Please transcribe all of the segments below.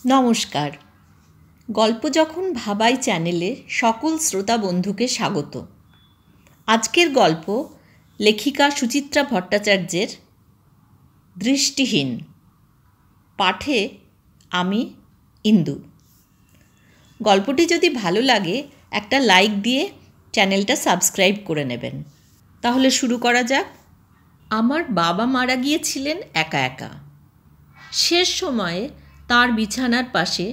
নমস্কার। গল্প যখন ভাবাই চ্যানেলে সকল শ্রোতা বন্ধুকে স্বাগত। আজকের গল্প লেখিকা সুচিত্রা ভট্টাচার্যের দৃষ্টিহীন। পাঠে আমি ইন্দু। গল্পটি যদি ভালো লাগে একটা লাইক দিয়ে চ্যানেলটা সাবস্ক্রাইব করে নেবেন। তাহলে শুরু করা যাক। আমার বাবা মারা গিয়েছিলেন একা একা। শেষ সময়ে তার বিছানার পাশে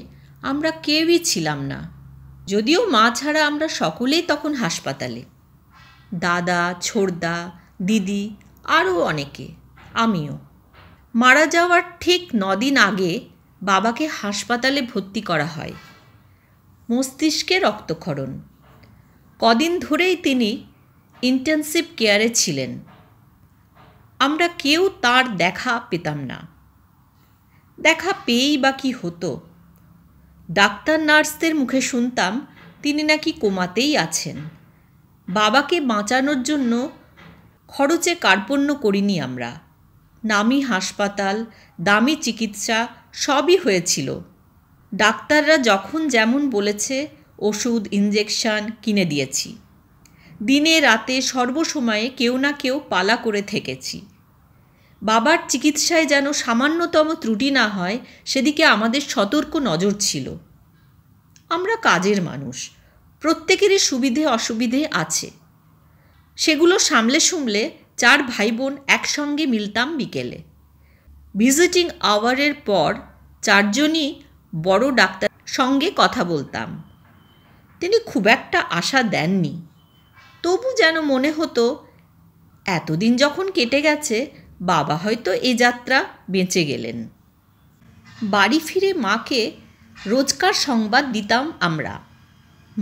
আমরা কেউই ছিলাম না। যদিও মা ছাড়া আমরা সকলেই তখন হাসপাতালে। দাদা, ছোড়দা, দিদি, আরও অনেকে, আমিও। মারা যাওয়ার ঠিক 9 দিন আগে বাবাকে হাসপাতালে ভর্তি করা হয়। মস্তিষ্কে রক্তক্ষরণ। কদিন ধরেই তিনি ইন্টেনসিভ কেয়ারে ছিলেন। আমরা কেউ তার দেখা পেতাম না। দেখা পেয়েই বা কী হতো? ডাক্তার নার্সদের মুখে শুনতাম তিনি নাকি কোমাতেই আছেন। বাবাকে বাঁচানোর জন্য খরচে কার্পণ্য করিনি আমরা। নামি হাসপাতাল, দামি চিকিৎসা সবই হয়েছিল। ডাক্তাররা যখন যেমন বলেছে ওষুধ, ইঞ্জেকশন কিনে দিয়েছি। দিনে রাতে সর্বসময়ে কেউ না কেউ পালা করে থেকেছি। বাবার চিকিৎসায় যেন সামান্যতম ত্রুটি না হয় সেদিকে আমাদের সতর্ক নজর ছিল। আমরা কাজের মানুষ, প্রত্যেকেরই সুবিধে অসুবিধে আছে। সেগুলো সামলে 4 ভাই বোন একসঙ্গে মিলতাম বিকেলে। ভিজিটিং আওয়ারের পর 4 জনই বড় ডাক্তার সঙ্গে কথা বলতাম। তিনি খুব একটা আশা দেননি। তবু যেন মনে হতো এতদিন যখন কেটে গেছে বাবা হয়তো এ যাত্রা বেঁচে গেলেন। বাড়ি ফিরে মাকে রোজকার সংবাদ দিতাম আমরা।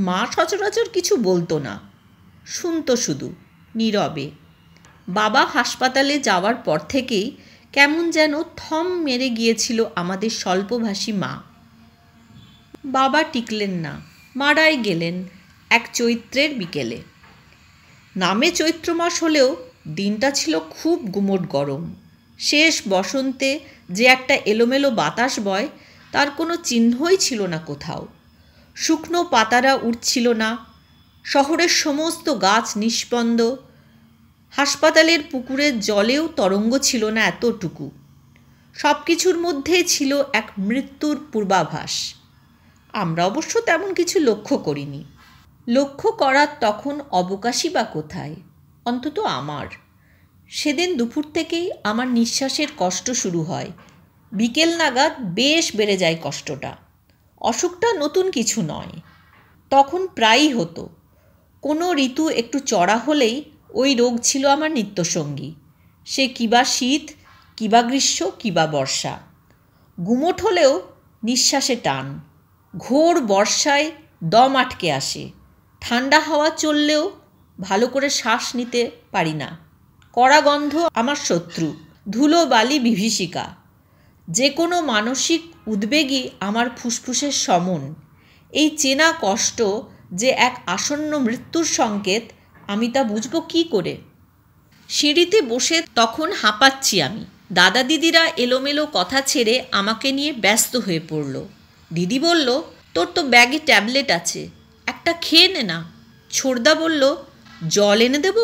মা সচরাচর কিছু বলতো না, শুনতো শুধু নীরবে। বাবা হাসপাতালে যাওয়ার পর থেকেই কেমন যেন থম মেরে গিয়েছিল আমাদের স্বল্পভাষী মা। বাবা টিকলেন না, মারাই গেলেন এক চৈত্রের বিকেলে। নামে চৈত্র মাস হলেও দিনটা ছিল খুব গুমোট গরম। শেষ বসন্তে যে একটা এলোমেলো বাতাস বয় তার কোনো চিহ্নই ছিল না কোথাও। শুকনো পাতারা উঠছিল না। শহরের সমস্ত গাছ নিস্পন্দ। হাসপাতালের পুকুরের জলেও তরঙ্গ ছিল না এতটুকু। সব কিছুর মধ্যেই ছিল এক মৃত্যুর পূর্বাভাস। আমরা অবশ্য তেমন কিছু লক্ষ্য করিনি। লক্ষ্য করার তখন অবকাশই বা কোথায়? অন্তত আমার। সেদিন দুপুর থেকেই আমার নিঃশ্বাসের কষ্ট শুরু হয়। বিকেল নাগাদ বেশ বেড়ে যায় কষ্টটা। অসুখটা নতুন কিছু নয়, তখন প্রায়ই হতো। কোনো ঋতু একটু চড়া হলেই ওই রোগ ছিল আমার নিত্যসঙ্গী। সে কিবা শীত, কিবা গ্রীষ্ম, কিবা বর্ষা। গুমোট হলেও নিঃশ্বাসে টান। ঘোর বর্ষায় দম আটকে আসে। ঠান্ডা হাওয়া চললেও ভালো করে শ্বাস নিতে পারি না। কড়া গন্ধ আমার শত্রু, ধুলো বালি বিভীষিকা। যে কোনো মানসিক উদ্বেগই আমার ফুসফুসের সমন। এই চেনা কষ্ট যে এক আসন্ন মৃত্যুর সংকেত, আমি তা বুঝব কী করে? সিঁড়িতে বসে তখন হাঁপাচ্ছি আমি। দাদা দিদিরা এলোমেলো কথা ছেড়ে আমাকে নিয়ে ব্যস্ত হয়ে পড়ল। দিদি বলল, তোর তো ব্যাগে ট্যাবলেট আছে, একটা খেয়ে নে না। ছোড়দা বলল, জল এনে দেব?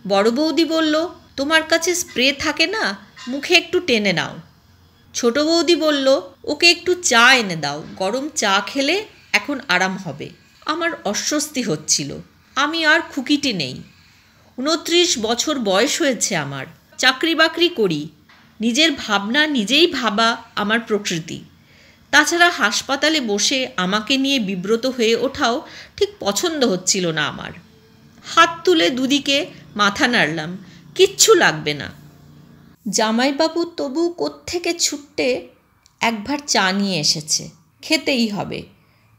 বড় বৌদি বলল, তোমার কাছে স্প্রে থাকে না, মুখে একটু টেনে নাও। ছোট বৌদি বলল, ওকে একটু চা এনে দাও, গরম চা খেলে এখন আরাম হবে। আমার অস্বস্তি হচ্ছিল। আমি আর খুকিটি নেই। 29 বছর বয়স হয়েছে আমার। চাকরি বাকরি করি। নিজের ভাবনা নিজেই ভাবা আমার প্রকৃতি। তাছাড়া হাসপাতালে বসে আমাকে নিয়ে বিব্রত হয়ে ওঠাও ঠিক পছন্দ হচ্ছিল না আমার। হাত তুলে দুদিকে মাথা নাড়লাম, কিচ্ছু লাগবে না। জামাইবাবু তবু কোত্থেকে ছুট্টে একবার চা নিয়ে এসেছে, খেতেই হবে।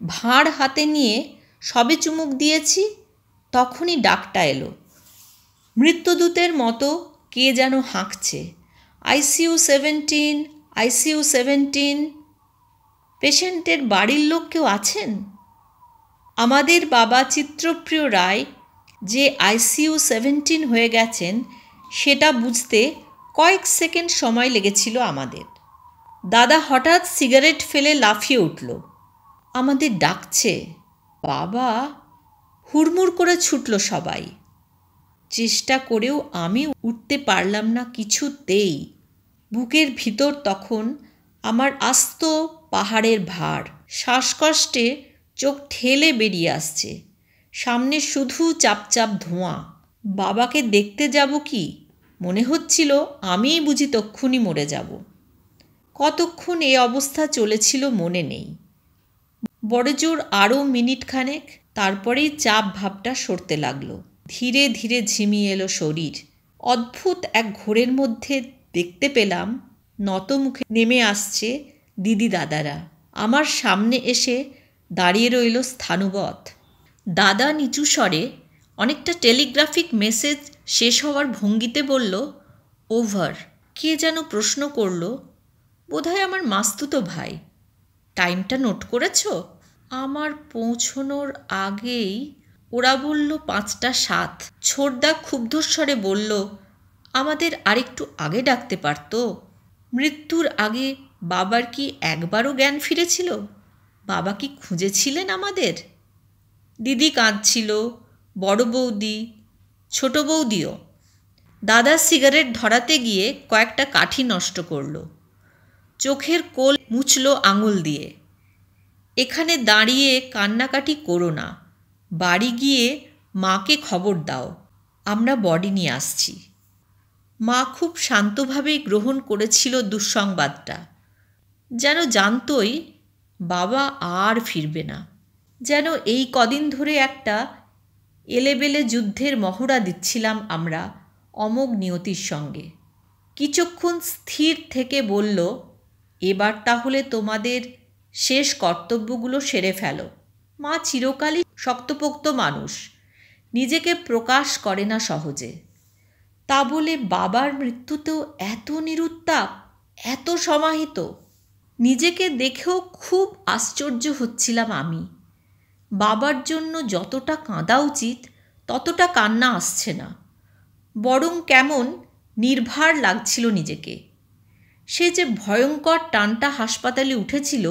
ভাঁড় হাতে নিয়ে সবে চুমুক দিয়েছি, তখনই ডাকটা এলো। মৃত্যুদূতের মতো কে যেন হাঁকছে, ICU 17, ICU 17। পেশেন্টের বাড়ির লোক কেউ আছেন? আমাদের বাবা চিত্রপ্রিয় রায় যে ICU 17 হয়ে গেছেন সেটা বুঝতে কয়েক সেকেন্ড সময় লেগেছিল আমাদের। দাদা হঠাৎ সিগারেট ফেলে লাফিয়ে উঠল। আমাদের ডাকছে। বাবা! হুড়মুড় করে ছুটল সবাই। চেষ্টা করেও আমি উঠতে পারলাম না কিছুতেই। বুকের ভিতর তখন আমার আস্ত পাহাড়ের ভার। শ্বাসকষ্টে চোখ ঠেলে বেরিয়ে আসছে। সামনে শুধু চাপচাপ ধোঁয়া। বাবাকে দেখতে যাব কি? মনে হচ্ছিল আমিই বুঝি তক্ষুনি মরে যাব। কতক্ষণ এ অবস্থা চলেছিল মনে নেই। বড়জোর আরও মিনিট খানেক, তারপরেই চাপ ভাবটা সরতে লাগলো। ধীরে ধীরে ঝিমিয়ে এলো শরীর। অদ্ভুত এক ঘোরের মধ্যে দেখতে পেলাম নত মুখে নেমে আসছে দিদি দাদারা। আমার সামনে এসে দাঁড়িয়ে রইল স্থাণুবৎ। দাদা নিচু স্বরে অনেকটা টেলিগ্রাফিক মেসেজ শেষ হওয়ার ভঙ্গিতে বলল, ওভার। কে যেন প্রশ্ন করল, বোধহয় আমার মাস্তুতো ভাই, টাইমটা নোট করেছ? আমার পৌঁছনোর আগেই ওরা বলল 5:07। ছোটদা ক্ষুব্ধস্বরে বলল, আমাদের আরেকটু আগে ডাকতে পারত। মৃত্যুর আগে বাবার কি একবারও জ্ঞান ফিরেছিল? বাবা কি খুঁজেছিলেন আমাদের? দিদি কাঁদছিল, বড় বৌদি, ছোট বৌদিও। দাদা সিগারেট ধরাতে গিয়ে কয়েকটা কাঠি নষ্ট করল। চোখের কোল মুছল আঙুল দিয়ে। এখানে দাঁড়িয়ে কান্নাকাটি করো না, বাড়ি গিয়ে মাকে খবর দাও, আমরা বডি নিয়ে আসছি। মা খুব শান্তভাবেই গ্রহণ করেছিল দুঃসংবাদটা। যেন জানতই বাবা আর ফিরবে না। যেন এই কদিন ধরে একটা এলেবেলে যুদ্ধের মহড়া দিচ্ছিলাম আমরা অমোঘ নিয়তির সঙ্গে। কিছুক্ষণ স্থির থেকে বলল, এবার তাহলে তোমাদের শেষ কর্তব্যগুলো সেরে ফেলো। মা চিরকালই শক্তপোক্ত মানুষ, নিজেকে প্রকাশ করে না সহজে। তা বলে বাবার মৃত্যুতেও এত নিরুত্তাপ, এত সমাহিত। নিজেকে দেখেও খুব আশ্চর্য হচ্ছিলাম আমি। বাবার জন্য যতটা কাঁদা উচিত ততটা কান্না আসছে না, বরং কেমন নির্ভার লাগছিল নিজেকে। সে যে ভয়ঙ্কর টানটা হাসপাতালে উঠেছিল,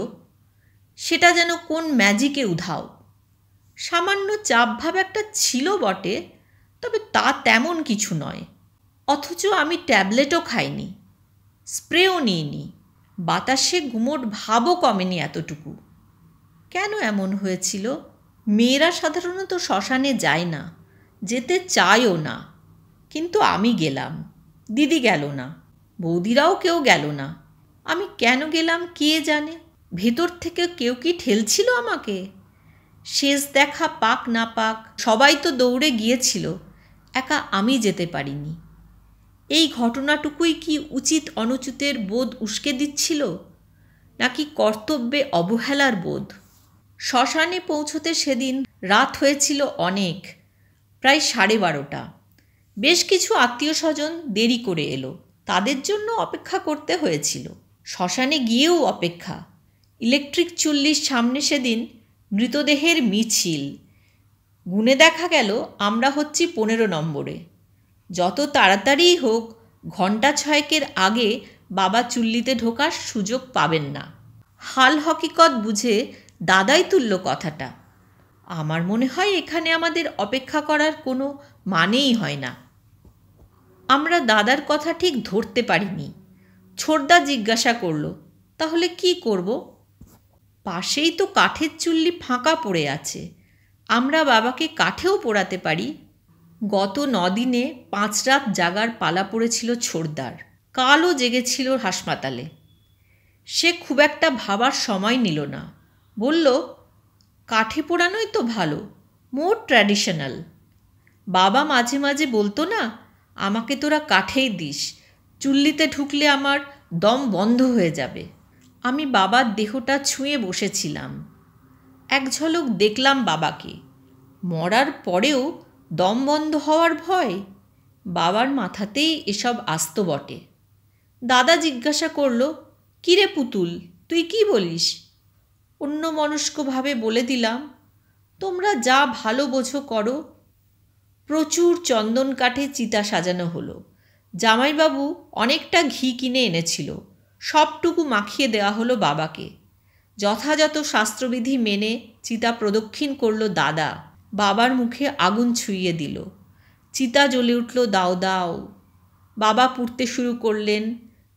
সেটা যেন কোন ম্যাজিকে উধাও। সামান্য চাপভাব একটা ছিল বটে, তবে তা তেমন কিছু নয়। অথচ আমি ট্যাবলেটও খাইনি, স্প্রেও নিইনি, বাতাসে গুমোট ভাবও কমেনি এতটুকু। কেন এমন হয়েছিল? মেয়েরা সাধারণত শ্মশানে যায় না, যেতে চায়ও না, কিন্তু আমি গেলাম, দিদি গেল না, বৌদিরাও কেউ গেল না। আমি কেন গেলাম কে জানে। ভেতর থেকে কেউ কি ঠেলছিল আমাকে? শেষ দেখা পাক না পাক সবাই তো দৌড়ে গিয়েছিল, একা আমি যেতে পারিনি। এই ঘটনাটুকুই কি উচিত অনুচিতের বোধ উস্কে দিচ্ছিল, নাকি কর্তব্যে অবহেলার বোধ? শ্মশানে পৌঁছতে সেদিন রাত হয়েছিল অনেক, প্রায় 12:30। বেশ কিছু আত্মীয় স্বজন দেরি করে এলো, তাদের জন্য অপেক্ষা করতে হয়েছিল। শ্মশানে গিয়েও অপেক্ষা। ইলেকট্রিক চুল্লির সামনে সেদিন মৃতদেহের মিছিল। গুনে দেখা গেল আমরা হচ্ছি 15 নম্বরে। যত তাড়াতাড়িই হোক, ঘণ্টা 6 আগে বাবা চুল্লিতে ঢোকার সুযোগ পাবেন না। হাল হকিকত বুঝে দাদাই তুলল কথাটা। আমার মনে হয় এখানে আমাদের অপেক্ষা করার কোনো মানেই হয় না। আমরা দাদার কথা ঠিক ধরতে পারিনি। ছোটদা জিজ্ঞাসা করল, তাহলে কি করব? পাশেই তো কাঠের চুল্লি ফাঁকা পড়ে আছে, আমরা বাবাকে কাঠেও পোড়াতে পারি। গত 9 দিনে 5 রাত জাগার পালা পড়েছিল ছোটদার। কালও জেগেছিল হাসপাতালে। সে খুব একটা ভাবার সময় নিল না, বলল, কাঠে পোড়ানোই তো ভালো, মোর ট্র্যাডিশনাল। বাবা মাঝে মাঝে বলতো না, আমাকে তোরা কাঠেই দিস, চুল্লিতে ঢুকলে আমার দম বন্ধ হয়ে যাবে। আমি বাবার দেহটা ছুঁয়ে বসেছিলাম। এক ঝলক দেখলাম বাবাকে। মরার পরেও দম বন্ধ হওয়ার ভয়? বাবার মাথাতেই এসব আসত বটে। দাদা জিজ্ঞাসা করল, কিরে পুতুল, তুই কি বলিস? অন্যমনস্কভাবে বলে দিলাম, তোমরা যা ভালো বোঝো করো। প্রচুর চন্দন কাঠে চিতা সাজানো হলো। জামাইবাবু অনেকটা ঘি কিনে এনেছিল। সবটুকু মাখিয়ে দেওয়া হলো বাবাকে। যথাযথ শাস্ত্রবিধি মেনে চিতা প্রদক্ষিণ করল দাদা। বাবার মুখে আগুন ছুঁইয়ে দিল। চিতা জ্বলে উঠল দাও দাও। বাবা পুড়তে শুরু করলেন।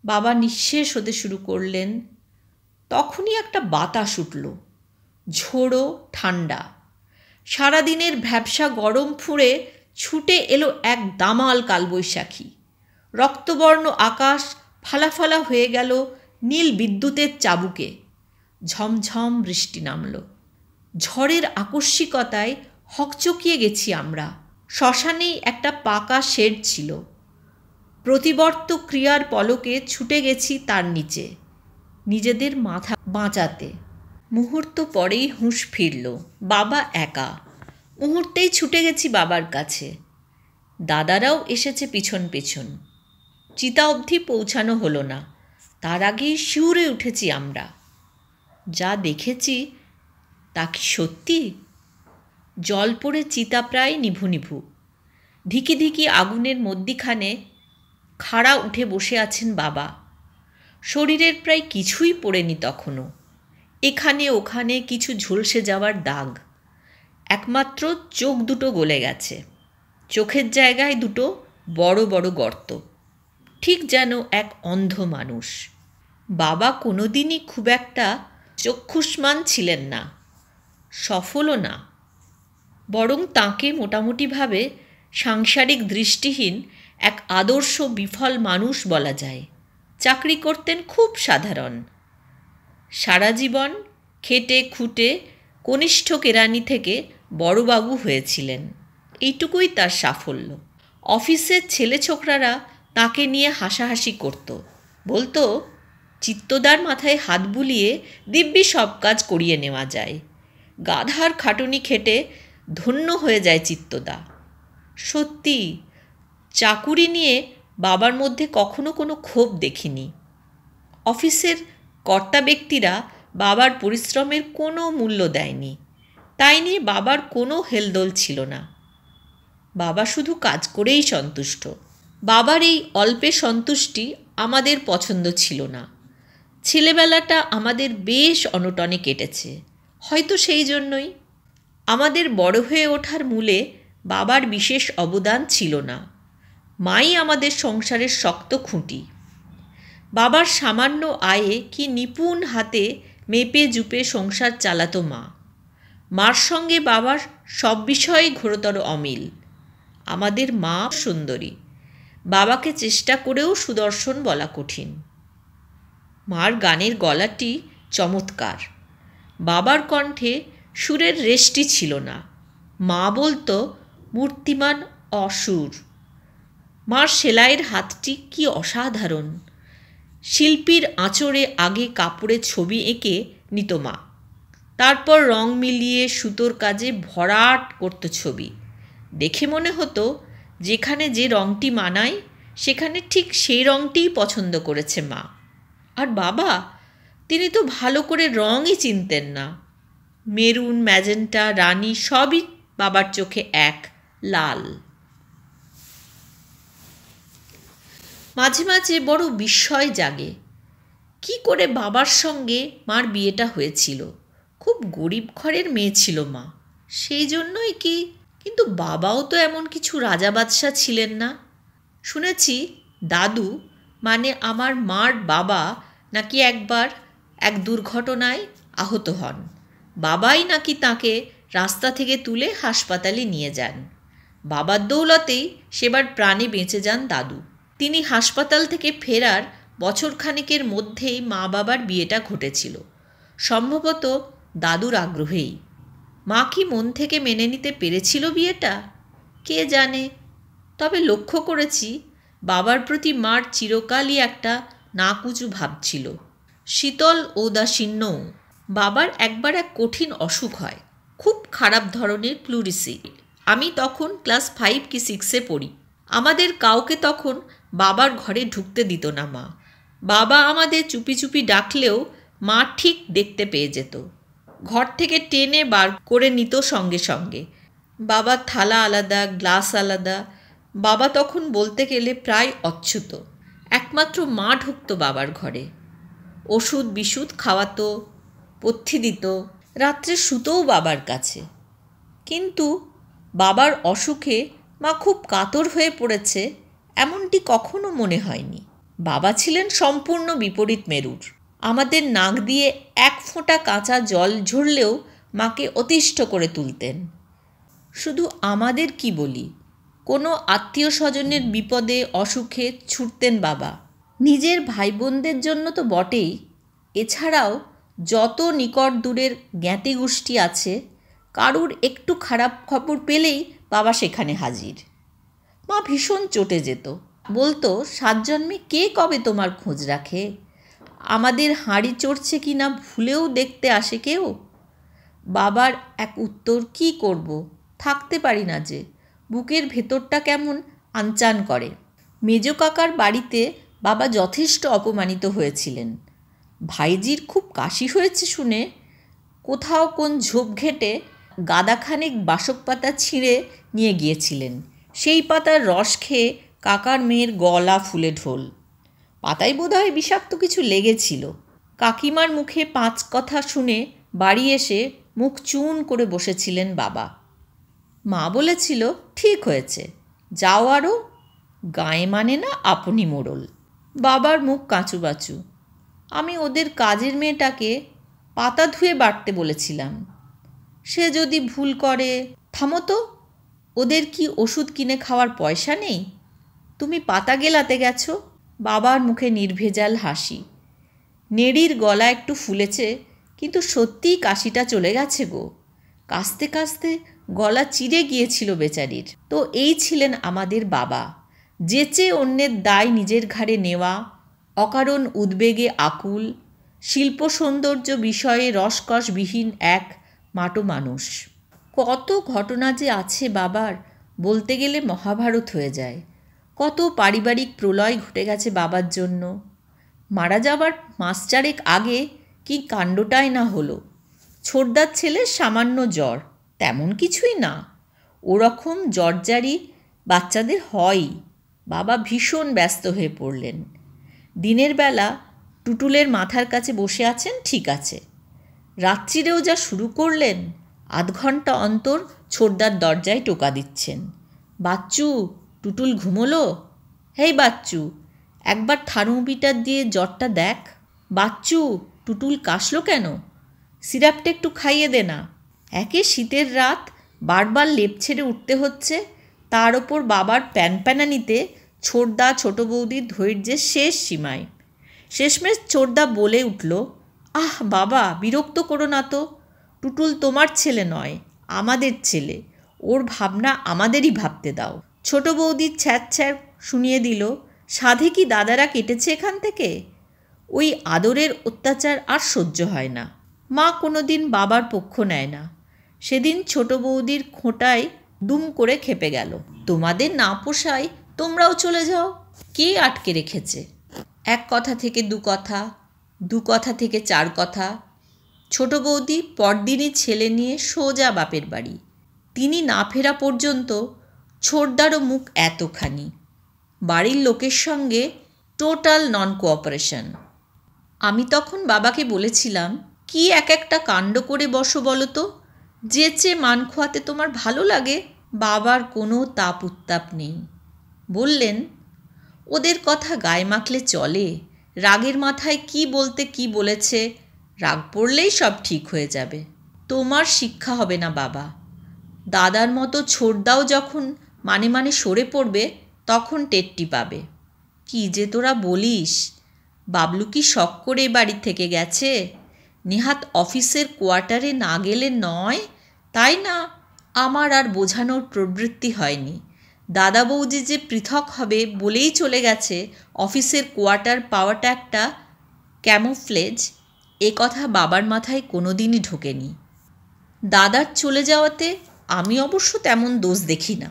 বাবা নিঃশেষ হতে শুরু করলেন। তখনই একটা বাতাস উঠল, ঝোড়ো ঠান্ডা। সারাদিনের ভ্যাবসা গরম ফুঁড়ে ছুটে এলো এক দামাল কালবৈশাখী। রক্তবর্ণ আকাশ ফালাফালা হয়ে গেল নীল বিদ্যুতের চাবুকে। ঝমঝম বৃষ্টি নামল। ঝড়ের আকস্মিকতায় হকচকিয়ে গেছি আমরা। শ্মশানেই একটা পাকা শেড ছিল। প্রতিবর্ত ক্রিয়ার পলকে ছুটে গেছি তার নিচে, নিজেদের মাথা বাঁচাতে। মুহূর্ত পরেই হুঁশ ফিরল। বাবা একা। মুহূর্তেই ছুটে গেছি বাবার কাছে। দাদারাও এসেছে পিছন পিছন। চিতা অবধি পৌঁছানো হলো না, তার আগেই শিউরে উঠেছি আমরা। যা দেখেছি তা কি সত্যি? জল পড়ে চিতা প্রায় নিভু নিভু। ধিকি ধিকি আগুনের মধ্যিখানে খাড়া উঠে বসে আছেন বাবা। শরীরের প্রায় কিছুই পড়েনি তখনও। এখানে ওখানে কিছু ঝলসে যাওয়ার দাগ। একমাত্র চোখ দুটো গলে গেছে। চোখের জায়গায় দুটো বড় বড় গর্ত, ঠিক যেন এক অন্ধ মানুষ। বাবা কোনোদিনই খুব একটা চক্ষুষ্মান ছিলেন না, সফলও না। বরং তাঁকে মোটামুটিভাবে সাংসারিক দৃষ্টিহীন এক আদর্শ বিফল মানুষ বলা যায়। চাকরি করতেন খুব সাধারণ। সারা জীবন খেটে খুঁটে কনিষ্ঠ কেরানি থেকে বড়বাবু হয়েছিলেন, এইটুকুই তার সাফল্য। অফিসের ছেলে ছোকরারা তাকে নিয়ে হাসাহাসি করত, বলতো চিত্তদার মাথায় হাত বুলিয়ে দিব্যি সব কাজ করিয়ে নেওয়া যায়। গাধার খাটুনি খেটে ধন্য হয়ে যায় চিত্তদা। সত্যি, চাকুরি নিয়ে বাবার মধ্যে কখনো কোনো ক্ষোভ দেখিনি। অফিসের কর্তা ব্যক্তিরা বাবার পরিশ্রমের কোনো মূল্য দেয়নি, তাই নিয়ে বাবার কোনো হেলদোল ছিল না। বাবা শুধু কাজ করেই সন্তুষ্ট। বাবার এই অল্পে সন্তুষ্টি আমাদের পছন্দ ছিল না। ছেলেবেলাটা আমাদের বেশ অনটনে কেটেছে, হয়তো সেই জন্যই। আমাদের বড় হয়ে ওঠার মূলে বাবার বিশেষ অবদান ছিল না। মাই আমাদের সংসারের শক্ত খুঁটি। বাবার সামান্য আয়ে কি নিপুণ হাতে মেপে জুপে সংসার চালাতো মা। মার সঙ্গে বাবার সব বিষয়েই ঘোরতর অমিল। আমাদের মা সুন্দরী, বাবাকে চেষ্টা করেও সুদর্শন বলা কঠিন। মার গানের গলাটি চমৎকার। বাবার কণ্ঠে সুরের রেশটি ছিল না। মা বলতো মূর্তিমান অসুর। মার সেলাইয়ের হাতটি কি অসাধারণ। শিল্পীর আঁচড়ে আগে কাপড়ে ছবি এঁকে নিত মা, তারপর রং মিলিয়ে সুতোর কাজে ভরাট করত ছবি। দেখে মনে হতো যেখানে যে রঙটি মানায় সেখানে ঠিক সেই রঙটিই পছন্দ করেছে মা। আর বাবা, তিনি তো ভালো করে রঙই চিনতেন না। মেরুন, ম্যাজেন্টা, রানী সবই বাবার চোখে এক, লাল। মাঝে মাঝে বড় বিস্ময় জাগে, কি করে বাবার সঙ্গে মার বিয়েটা হয়েছিল। খুব গরিব ঘরের মেয়ে ছিল মা, সেই জন্যই কি? কিন্তু বাবাও তো এমন কিছু রাজা বাদশাহ ছিলেন না। শুনেছি দাদু, মানে আমার মার বাবা, নাকি একবার এক দুর্ঘটনায় আহত হন। বাবাই নাকি তাকে রাস্তা থেকে তুলে হাসপাতালে নিয়ে যান। বাবার দৌলতেই সেবার প্রাণে বেঁচে যান দাদু। তিনি হাসপাতাল থেকে ফেরার বছরখানেকের মধ্যেই মা বাবার বিয়েটা ঘটেছিল, সম্ভবত দাদুর আগ্রহেই। মা কি মন থেকে মেনে নিতে পেরেছিল বিয়েটা, কে জানে। তবে লক্ষ্য করেছি বাবার প্রতি মার চিরকালই একটা নাকুচু ভাব ছিল, শীতল ঔদাসীন্যও। বাবার একবার এক কঠিন অসুখ হয়, খুব খারাপ ধরনের প্লুরিসি। আমি তখন ক্লাস 5 কি 6-এ পড়ি। আমাদের কাউকে তখন বাবার ঘরে ঢুকতে দিত না মা। বাবা আমাদের চুপি চুপি ডাকলেও মা ঠিক দেখতে পেয়ে যেত, ঘর থেকে টেনে বার করে নিত সঙ্গে সঙ্গে। বাবার থালা আলাদা, গ্লাস আলাদা। বাবা তখন বলতে গেলে প্রায় অচ্যুত। একমাত্র মা ঢুকত বাবার ঘরে। ওষুধ বিশুধ খাওয়াতো, পথ্যি দিত, রাত্রে শুতোও বাবার কাছে। কিন্তু বাবার অসুখে মা খুব কাতর হয়ে পড়েছে এমনটি কখনো মনে হয়নি। বাবা ছিলেন সম্পূর্ণ বিপরীত মেরুর। আমাদের নাক দিয়ে এক ফোঁটা কাঁচা জল ঝরলেও মাকে অতিষ্ঠ করে তুলতেন। শুধু আমাদের কি বলি, কোনো আত্মীয় স্বজনের বিপদে অসুখে ছুটতেন বাবা। নিজের ভাই বোনদের জন্য তো বটেই, এছাড়াও যত নিকট দূরের জ্ঞাতি গোষ্ঠী আছে, কারুর একটু খারাপ খবর পেলেই বাবা সেখানে হাজির। মা ভীষণ চটে যেত, বলতো 7 জন্মে কে কবে তোমার খোঁজ রাখে? আমাদের হাঁড়ি চড়ছে কি না ভুলেও দেখতে আসে কেউ? বাবার এক উত্তর, কি করব, থাকতে পারি না যে, বুকের ভেতরটা কেমন আনচান করে। মেজ কাকার বাড়িতে বাবা যথেষ্ট অপমানিত হয়েছিলেন। ভাইজির খুব কাশি হয়েছে শুনে কোথাও কোন ঝোপ ঘেটে গাদাখানেক বাসক পাতা ছিঁড়ে নিয়ে গিয়েছিলেন। সেই পাতার রস খেয়ে কাকার মেয়ের গলা ফুলে ঢোল। পাতায় বোধহয় বিষাক্ত কিছু লেগেছিল। কাকিমার মুখে 5 কথা শুনে বাড়ি এসে মুখ চুন করে বসেছিলেন বাবা। মা বলেছিল, ঠিক হয়েছে, যাও আরও, গায়ে মানে না আপনি মোড়ল। বাবার মুখ কাঁচুবাচু। আমি ওদের কাজের মেয়েটাকে পাতা ধুয়ে বাটতে বলেছিলাম, সে যদি ভুল করে। থামো তো, ওদের কি ওষুধ কিনে খাওয়ার পয়সা নেই? তুমি পাতা গেলাতে গেছো? বাবার মুখে নির্ভেজাল হাসি। নেড়ির গলা একটু ফুলেছে, কিন্তু সত্যিই কাশিটা চলে গেছে গো। কাশতে কাশতে গলা চিরে গিয়েছিল বেচারির। তো এই ছিলেন আমাদের বাবা, যেচে অন্যের দায় নিজের ঘাড়ে নেওয়া, অকারণ উদ্বেগে আকুল, শিল্প সৌন্দর্য বিষয়ে রসকসবিহীন এক মাটো মানুষ। কত ঘটনা যে আছে বাবার, বলতে গেলে মহাভারত হয়ে যায়। কত পারিবারিক প্রলয় ঘটে গেছে বাবার জন্য। মারা যাবার 1 মাস আগে কি কাণ্ডটাই না হলো। ছোটদার ছেলের সামান্য জ্বর, তেমন কিছুই না, ওরকম জ্বরজারি বাচ্চাদের হয়ই। বাবা ভীষণ ব্যস্ত হয়ে পড়লেন। দিনের বেলা টুটুলের মাথার কাছে বসে আছেন, ঠিক আছে, রাত্রিরেও যা শুরু করলেন, 0.5 ঘন্টা অন্তর ছোটদার দরজায় টোকা দিচ্ছেন। বাচ্চু, টুটুল ঘুমোলো? হেই বাচ্চু, একবার থার্মোমিটার দিয়ে জ্বরটা দেখ। বাচ্চু, টুটুল কাশলো কেন? সিরাপটা একটু খাইয়ে দে না। একে শীতের রাত, বারবার লেপ ছেড়ে উঠতে হচ্ছে, তার ওপর বাবার প্যানপ্যানানিতে ছোটদা ছোট বৌদির ধৈর্যের শেষ সীমায়। শেষমেশ ছোটদা বলে উঠল, আহ বাবা, বিরক্ত করো না তো। টুটুল তোমার ছেলে নয়, আমাদের ছেলে, ওর ভাবনা আমাদেরই ভাবতে দাও। ছোট বৌদির ছ্যাঁচ্ছ্যাঁ শুনিয়ে দিল, সাধে কি দাদারা কেটেছে এখান থেকে? ওই আদরের অত্যাচার আর সহ্য হয় না। মা কোনো দিন বাবার পক্ষ নেয় না। সেদিন ছোট বৌদির খোঁটায় দুম করে খেপে গেল, তোমাদের না পোষায় তোমরাও চলে যাও। কে আটকে রেখেছে? 1 কথা থেকে 2 কথা, 2 কথা থেকে 4 কথা। ছোট বৌদি পরদিনই ছেলে নিয়ে সোজা বাপের বাড়ি। তিনি না ফেরা পর্যন্ত ছোটদারও মুখ এতখানি। বাড়ির লোকের সঙ্গে টোটাল নন কোঅপারেশন। আমি তখন বাবাকে বলেছিলাম, কি এক একটা কাণ্ড করে বসো বলো তো, যেচে মান খোয়াতে তোমার ভালো লাগে? বাবার কোনো তাপ উত্তাপ নেই। বললেন, ওদের কথা গায়ে মাখলে চলে? রাগের মাথায় কি বলতে কি বলেছে, রাগ পড়লেই সব ঠিক হয়ে যাবে। তোমার শিক্ষা হবে না বাবা। দাদার মতো ছোটদাও যখন মানে মানে সরে পড়বে, তখন টেট্টি পাবে। কি যে তোরা বলিস? বাবলু কি শখ করে বাড়ি থেকে গেছে? নেহাত অফিসের কোয়ার্টারে না গেলে নয়, তাই না? আমার আর বোঝানোর প্রবৃত্তি হয়নি। দাদা বৌদি যে পৃথক হবে বলেই চলে গেছে, অফিসের কোয়ার্টার পাওয়াটা একটা ক্যামোফ্লেজ, এ কথা বাবার মাথায় কোনো দিনই ঢোকেনি। দাদার চলে যাওয়াতে আমি অবশ্য তেমন দোষ দেখি না।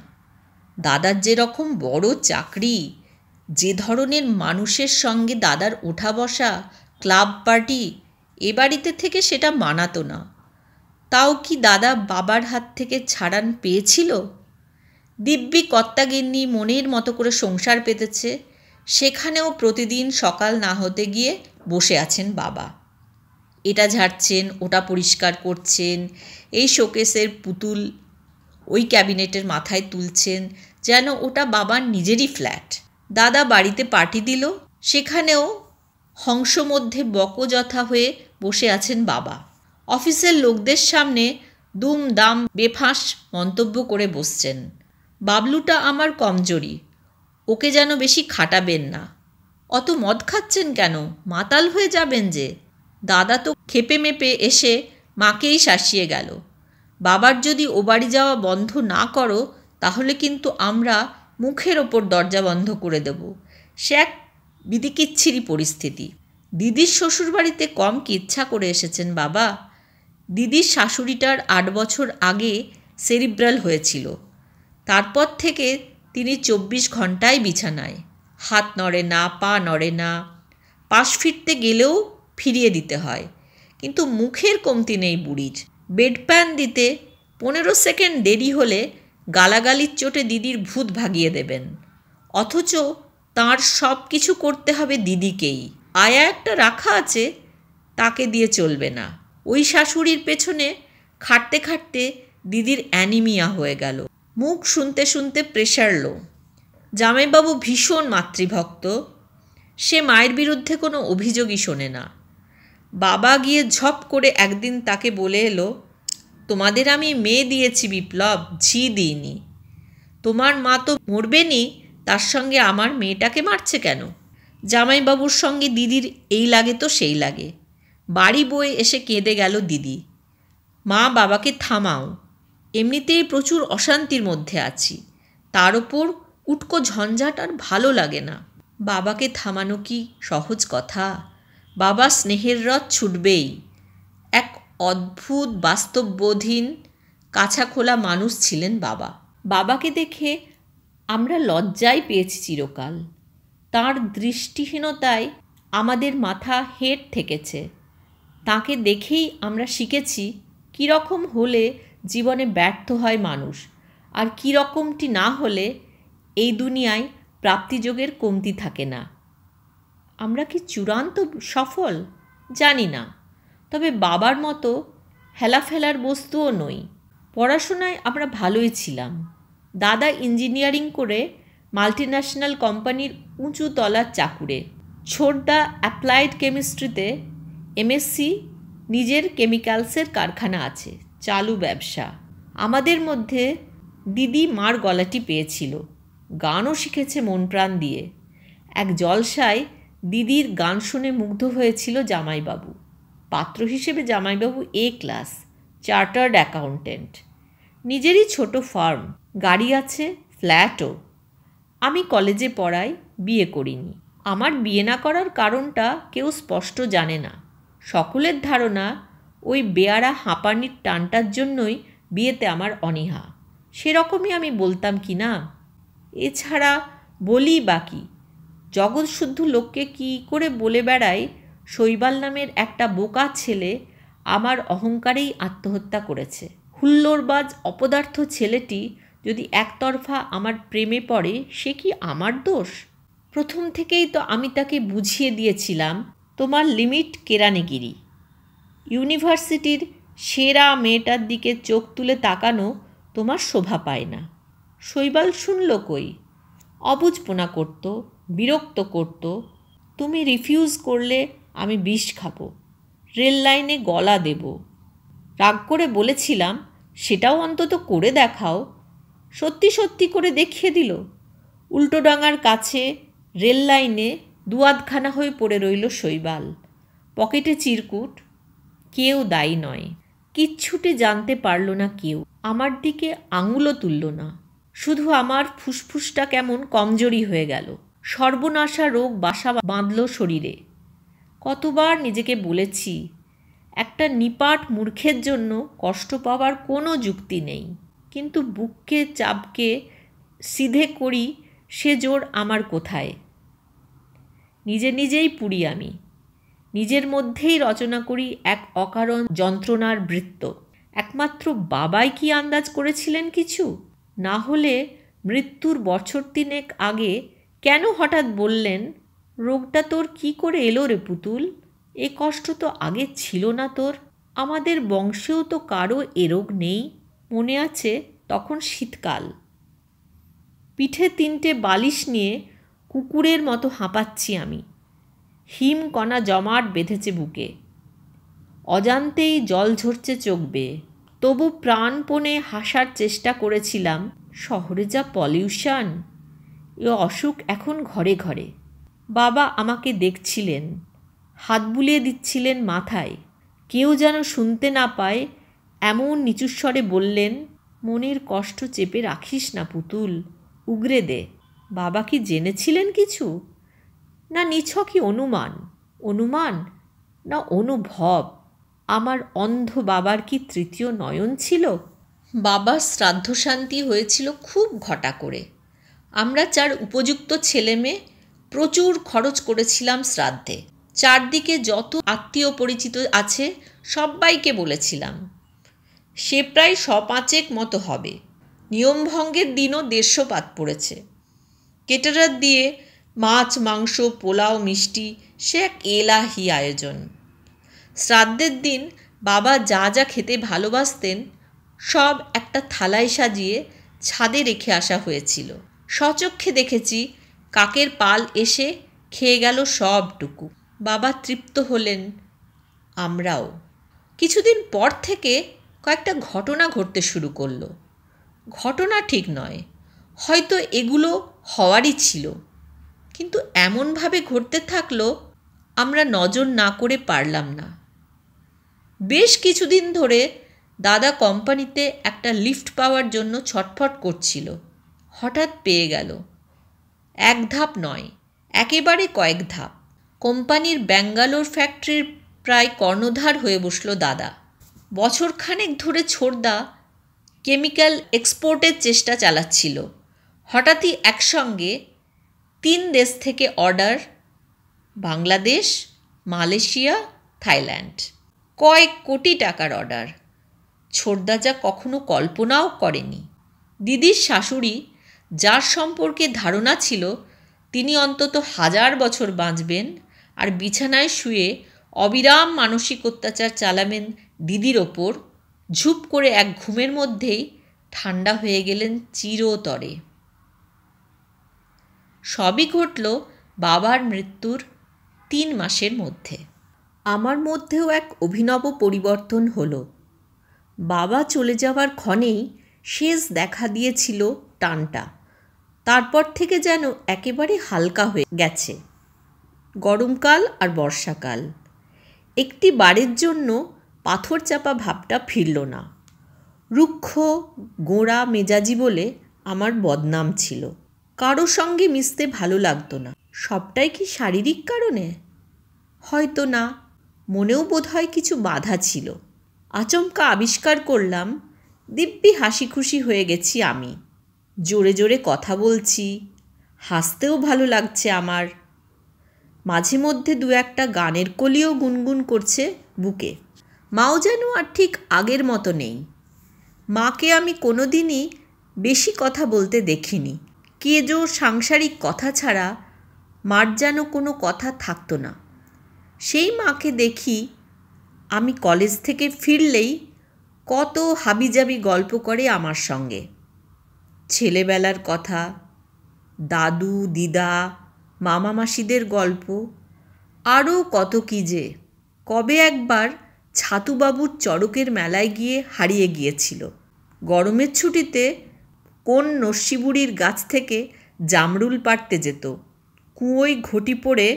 দাদার যেরকম বড় চাকরি, যে ধরনের মানুষের সঙ্গে দাদার ওঠা বসা, ক্লাব পার্টি, এ বাড়িতে থেকে সেটা মানাতো না। তাও কি দাদা বাবার হাত থেকে ছাড়ান পেয়েছিল? দিব্যি কর্তাগিন্নি মনের মতো করে সংসার পেতেছে, সেখানেও প্রতিদিন সকাল না হতে গিয়ে বসে আছেন বাবা। এটা ঝাড়ছেন, ওটা পরিষ্কার করছেন, এই শোকেসের পুতুল ওই ক্যাবিনেটের মাথায় তুলছেন, যেন ওটা বাবার নিজেরই ফ্ল্যাট। দাদা বাড়িতে পার্টি দিল, সেখানেও হংস মধ্যে বকযথা হয়ে বসে আছেন বাবা। অফিসের লোকদের সামনে দুমদাম বেফাঁস মন্তব্য করে বসছেন। বাবলুটা আমার কমজোরি, ওকে যেন বেশি খাটাবেন না। অত মদ খাচ্ছেন কেন, মাতাল হয়ে যাবেন যে। দাদা তো খেপে মেপে এসে মাকেই শাসিয়ে গেল, বাবার যদি ও বাড়ি যাওয়া বন্ধ না করো তাহলে কিন্তু আমরা মুখের ওপর দরজা বন্ধ করে দেব। সে এক বিদিকিচ্ছিরি পরিস্থিতি। দিদির শ্বশুরবাড়িতে কম কি ইচ্ছা করে এসেছেন বাবা? দিদির শাশুড়িটার 8 বছর আগে সেরিব্রাল হয়েছিল। তারপর থেকে তিনি 24 ঘন্টায় বিছানায়, হাত নড়ে না, পা নড়ে না, পাশ ফিরতে গেলেও ফিরিয়ে দিতে হয়। কিন্তু মুখের কমতি নেই বুড়ির। বেড প্যান দিতে 15 সেকেন্ড দেরি হলে গালাগালির চোটে দিদির ভূত ভাগিয়ে দেবেন। অথচ তাঁর সব কিছু করতে হবে দিদিকেই। আয়া একটা রাখা আছে, তাকে দিয়ে চলবে না। ওই শাশুড়ির পেছনে খাটতে খাটতে দিদির অ্যানিমিয়া হয়ে গেল। মুখ শুনতে শুনতে প্রেশার লো। জামাইবাবু ভীষণ মাতৃভক্ত, সে মায়ের বিরুদ্ধে কোনো অভিযোগই শোনে না। বাবা গিয়ে ঝপ করে একদিন তাকে বলে এলো, তোমাদের আমি মেয়ে দিয়েছি বিপ্লব, ঝি দিইনি। তোমার মা তো মরবেনি, তার সঙ্গে আমার মেয়েটাকে মারছে কেন? জামাইবাবুর সঙ্গে দিদির এই লাগে তো সেই লাগে। বাড়ি বয়ে এসে কেঁদে গেল দিদি। মা বাবাকে থামাও, এমনিতেই প্রচুর অশান্তির মধ্যে আছি, তার ওপর উটকো ঝঞ্ঝাট আর ভালো লাগে না। বাবাকে থামানো কি সহজ কথা? বাবা স্নেহের রথ ছুটবেই। এক অদ্ভুত বাস্তববোধহীন কাছা খোলা মানুষ ছিলেন বাবা। বাবাকে দেখে আমরা লজ্জাই পেয়েছি চিরকাল। তাঁর দৃষ্টিহীনতায় আমাদের মাথা হেঁট ঠেকেছে। তাকে দেখেই আমরা শিখেছি কীরকম হলে জীবনে ব্যর্থ হয় মানুষ, আর কীরকমটি না হলে এই দুনিয়ায় প্রাপ্তিযোগের কমতি থাকে না। আমরা কি চূড়ান্ত সফল জানি না, তবে বাবার মতো হেলাফেলার বস্তুও নই। পড়াশোনায় আমরা ভালোই ছিলাম। দাদা ইঞ্জিনিয়ারিং করে মাল্টিন্যাশনাল কোম্পানির উঁচু তলার চাকুরে, ছোটদা অ্যাপ্লাইড কেমিস্ট্রিতে এমএসসি, নিজের কেমিক্যালসের কারখানা আছে, চালু ব্যবসা। আমাদের মধ্যে দিদি মার গলাটি পেয়েছিল, গানও শিখেছে মন প্রাণ দিয়ে। এক জলসায় দিদির গান শুনে মুগ্ধ হয়েছিল জামাইবাবু। পাত্র হিসেবে জামাইবাবু এ ক্লাস, চার্টার্ড অ্যাকাউন্টেন্ট, নিজেরই ছোট ফার্ম, গাড়ি আছে, ফ্ল্যাটও। আমি কলেজে পড়াই, বিয়ে করিনি। আমার বিয়ে না করার কারণটা কেউ স্পষ্ট জানে না। সকলের ধারণা ওই বেয়ারা হাঁপানির টানটার জন্যই বিয়েতে আমার অনীহা। সেরকমই আমি বলতাম কি না? এছাড়া বলি বাকি, জগৎশুদ্ধ লোককে কি করে বলে বেড়াই শৈবাল নামের একটা বোকা ছেলে আমার অহংকারেই আত্মহত্যা করেছে। হুল্লোড়বাজ অপদার্থ ছেলেটি যদি একতরফা আমার প্রেমে পড়ে, সে কি আমার দোষ? প্রথম থেকেই তো আমি তাকে বুঝিয়ে দিয়েছিলাম, তোমার লিমিট কেরানিগিরি। ইউনিভার্সিটির সেরা মেয়েটার দিকে চোখ তুলে তাকানো তোমার শোভা পায় না। শৈবাল শুনল কই? অবুঝপোনা করত, বিরক্ত করত। তুমি রিফিউজ করলে আমি বিষ খাবো, রেল লাইনে গলা দেব। রাগ করে বলেছিলাম, সেটাও অন্তত করে দেখাও। সত্যি সত্যি করে দেখিয়ে দিল। উল্টোডাঙার কাছে রেল লাইনে দুয়াদখানা হয়ে পড়ে রইল শৈবাল, পকেটে চিরকুট। কেউ দায়ী নয়, কিচ্ছুটি জানতে পারল না কেউ, আমার দিকে আঙুলও তুলল না। শুধু আমার ফুসফুসটা কেমন কমজোরি হয়ে গেল, সর্বনাশা রোগ বাসা বাঁধল শরীরে। কতবার নিজেকে বলেছি, একটা নিপাট মূর্খের জন্য কষ্ট পাওয়ার কোনো যুক্তি নেই, কিন্তু বুককে চাপকে সিধে করি সে জোর আমার কোথায়? নিজে নিজেই পুড়ি আমি, নিজের মধ্যেই রচনা করি এক অকারণ যন্ত্রণার বৃত্ত। একমাত্র বাবাই কি আন্দাজ করেছিলেন কিছু? না হলে মৃত্যুর বছর 3 আগে কেন হঠাৎ বললেন, রোগটা তোর কি করে এলো রে পুতুল? এ কষ্ট তো আগে ছিল না তোর। আমাদের বংশেও তো কারো এ রোগ নেই। মনে আছে তখন শীতকাল, পিঠে 3টে বালিশ নিয়ে কুকুরের মতো হাঁপাচ্ছি আমি। হিমকণা জমাট বেঁধেছে বুকে, অজান্তেই জল ঝরছে চোখ বেয়ে। তবু প্রাণপণে হাসার চেষ্টা করেছিলাম। শহরে যা পলিউশন, এ অসুখ এখন ঘরে ঘরে। বাবা আমাকে দেখছিলেন, হাত বুলিয়ে দিচ্ছিলেন মাথায়। কেউ যেন শুনতে না পায় এমন নিচুস্বরে বললেন, মনের কষ্ট চেপে রাখিস না পুতুল, উগরে দে। বাবা কি জেনেছিলেন কিছু, না নিছকই অনুমান? অনুমান না অনুভব? আমার অন্ধ বাবার কি তৃতীয় নয়ন ছিল? বাবার শ্রাদ্ধশান্তি হয়েছিল খুব ঘটা করে। আমরা 4 উপযুক্ত ছেলেমেয়ে প্রচুর খরচ করেছিলাম শ্রাদ্ধে। চারদিকে যত আত্মীয় পরিচিত আছে সবাইকে বলেছিলাম। সে প্রায় 100-5 মতো হবে। নিয়মভঙ্গের দিনও 150 পাত পড়েছে। কেটারার দিয়ে মাছ, মাংস, পোলাও, মিষ্টি, সে এক এলাহি আয়োজন। শ্রাদ্ধের দিন বাবা যা যা খেতে ভালোবাসতেন সব একটা থালায় সাজিয়ে ছাদে রেখে আসা হয়েছিল। স্বচক্ষে দেখেছি কাকের পাল এসে খেয়ে গেল সবটুকু। বাবা তৃপ্ত হলেন, আমরাও। কিছুদিন পর থেকে কয়েকটা ঘটনা ঘটতে শুরু করলো। ঘটনা ঠিক নয়, হয়তো এগুলো হওয়ারই ছিল, কিন্তু এমনভাবে ঘটতে থাকলো আমরা নজর না করে পারলাম না। বেশ কিছুদিন ধরে দাদা কোম্পানিতে একটা লিফট পাওয়ার জন্য ছটফট করছিল। হঠাৎ পেয়ে গেল। 1 ধাপ নয়, একেবারে কয়েক ধাপ। কোম্পানির ব্যাঙ্গালোর ফ্যাক্টরির প্রায় কর্ণধার হয়ে বসল দাদা। বছরখানেক ধরে ছোড়দা কেমিক্যাল এক্সপোর্টের চেষ্টা চালাচ্ছিল। হঠাৎই একসঙ্গে 3 দেশ থেকে অর্ডার, বাংলাদেশ, মালয়েশিয়া, থাইল্যান্ড। কয়েক কোটি টাকার অর্ডার। ছোড়দা যা কখনো কল্পনাও করেনি। দিদির শাশুড়ি, যার সম্পর্কে ধারণা ছিল তিনি অন্তত 1000 বছর বাঁচবেন আর বিছানায় শুয়ে অবিরাম মানসিক অত্যাচার চালাবেন দিদির ওপর, ঝুপ করে এক ঘুমের মধ্যেই ঠান্ডা হয়ে গেলেন চিরতরে। সবই ঘটল বাবার মৃত্যুর 3 মাসের মধ্যে। আমার মধ্যেও এক অভিনব পরিবর্তন হলো। বাবা চলে যাওয়ার ক্ষণেই শেষ দেখা দিয়েছিল টানটা। তারপর থেকে যেন একেবারে হালকা হয়ে গেছে। গরমকাল আর বর্ষাকাল, একটি বারের জন্য পাথর চাপা ভাবটা ফিরল না। রুক্ষ গোঁড়া মেজাজি বলে আমার বদনাম ছিল। কারো সঙ্গে মিশতে ভালো লাগতো না। সবটাই কি শারীরিক কারণে? হয়তো না, মনেও বোধহয় কিছু বাধা ছিল। আচমকা আবিষ্কার করলাম দিব্যি হাসি খুশি হয়ে গেছি আমি। জোরে জোরে কথা বলছি, হাসতেও ভালো লাগছে আমার। মাঝে মধ্যে 2-1টা গানের কলিও গুনগুন করছে বুকে। মাও যেন আর ঠিক আগের মতো নেই। মাকে আমি কোনোদিনই বেশি কথা বলতে দেখিনি। কে যে সাংসারিক কথা ছাড়া মার যেন কোনো কথা থাকতো না। সেই মাকে দেখি আমি কলেজ থেকে ফিরলেই কত হাবিজাবি গল্প করে আমার সঙ্গে। ছেলেবেলার কথা, দাদু দিদা মামা মাসিদের গল্প, আরও কত কী যে। কবে একবার ছাতুবাবুর চড়কের মেলায় গিয়ে হারিয়ে গিয়েছিল। গরমের ছুটিতে কোন নস্যিবুড়ির গাছ থেকে জামরুল পাড়তে যেত। কুয়োয় ঘটি পড়ে